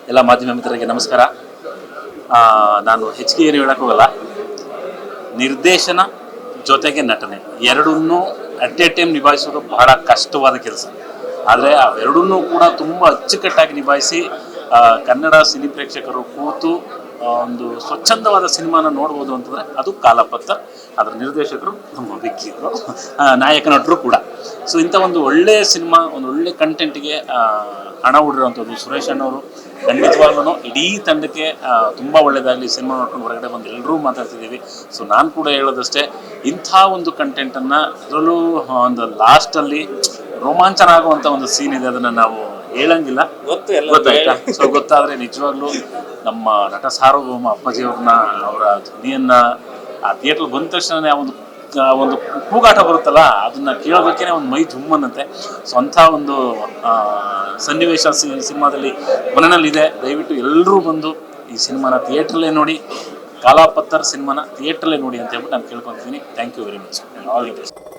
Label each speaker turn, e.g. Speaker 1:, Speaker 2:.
Speaker 1: ಎಲ್ಲ ಮಾಧ್ಯಮ ಮಿತ್ರರಿಗೆ ನಮಸ್ಕಾರ. ನಾನು ಹೆಚ್ಚಿಗೆ ಏನು ಹೇಳಕ್ಕೆ ಹೋಗಲ್ಲ. ನಿರ್ದೇಶನ ಜೊತೆಗೆ ನಟನೆ ಎರಡನ್ನೂ ಅಟ್ ಎ ಟೈಮ್ ನಿಭಾಯಿಸೋದು ಬಹಳ ಕಷ್ಟವಾದ ಕೆಲಸ. ಆದರೆ ಅವೆರಡನ್ನೂ ಕೂಡ ತುಂಬ ಅಚ್ಚುಕಟ್ಟಾಗಿ ನಿಭಾಯಿಸಿ ಕನ್ನಡ ಸಿನಿ ಪ್ರೇಕ್ಷಕರು ಕೂತು ಒಂದು ಸ್ವಚ್ಛಂದವಾದ ಸಿನಿಮಾನ ನೋಡ್ಬೋದು ಅಂತಂದರೆ ಅದು ಕಾಲಪತ್ರ. ಅದರ ನಿರ್ದೇಶಕರು ನಮ್ಮ ವಿಕ್ಕಿಗಳು, ನಾಯಕ ನಟರು ಕೂಡ. ಸೊ ಇಂಥ ಒಂದು ಒಳ್ಳೆಯ ಸಿನಿಮಾ, ಒಂದು ಒಳ್ಳೆ ಕಂಟೆಂಟ್ಗೆ ಹಣ ಹೂಡಿರುವಂಥದ್ದು ಸುರೇಶ್ ಅಣ್ಣವರು. ಖಂಡಿತವಾಗ್ಲೂ ಇಡೀ ತಂಡಕ್ಕೆ ತುಂಬ ಒಳ್ಳೆಯದಾಗಲಿ. ಸಿನಿಮಾ ನೋಡ್ಕೊಂಡು ಹೊರಗಡೆ ಬಂದು ಎಲ್ಲರೂ ಮಾತಾಡ್ತಿದ್ದೀವಿ. ಸೊ ನಾನು ಕೂಡ ಹೇಳೋದಷ್ಟೇ, ಇಂಥ ಒಂದು ಕಂಟೆಂಟನ್ನು, ಅದರಲ್ಲೂ ಒಂದು ಲಾಸ್ಟಲ್ಲಿ ರೋಮಾಂಚನ ಆಗುವಂಥ ಒಂದು ಸೀನ್ ಇದೆ, ಅದನ್ನು ನಾವು ಹೇಳಂಗಿಲ್ಲ, ಗೊತ್ತಾಯ್ತಾ? ಸೊ ಗೊತ್ತಾದರೆ ನಿಜವಾಗ್ಲೂ ನಮ್ಮ ನಟ ಸಾರ್ವಭೌಮ ಅಪ್ಪಾಜಿಯವ್ರನ್ನ, ಅವರ ಧ್ವನಿಯನ್ನು ಆ ಥಿಯೇಟ್ರ್ ಬಂದ ತಕ್ಷಣ ಒಂದು ಕೂಗಾಟ ಬರುತ್ತಲ್ಲ, ಅದನ್ನು ಕೇಳೋದಕ್ಕೇ ಒಂದು ಮೈ ಜುಮ್ಮನ್ನಂತೆ. ಸೊ ಅಂಥ ಒಂದು ಸನ್ನಿವೇಶ ಸಿನಿಮಾದಲ್ಲಿ ಮನೆಯಲ್ಲಿದೆ. ದಯವಿಟ್ಟು ಎಲ್ಲರೂ ಬಂದು ಈ ಸಿನಿಮಾನ ಥಿಯೇಟ್ರಲ್ಲೇ ನೋಡಿ, ಕಾಲಾಪತ್ತರ್ ಸಿನಿಮಾನ ಥಿಯೇಟ್ರಲ್ಲೇ ನೋಡಿ ಅಂತ ಹೇಳ್ಬಿಟ್ಟು ನಾನು ಕೇಳ್ಕೊತೀನಿ. Thank you very much. All the best.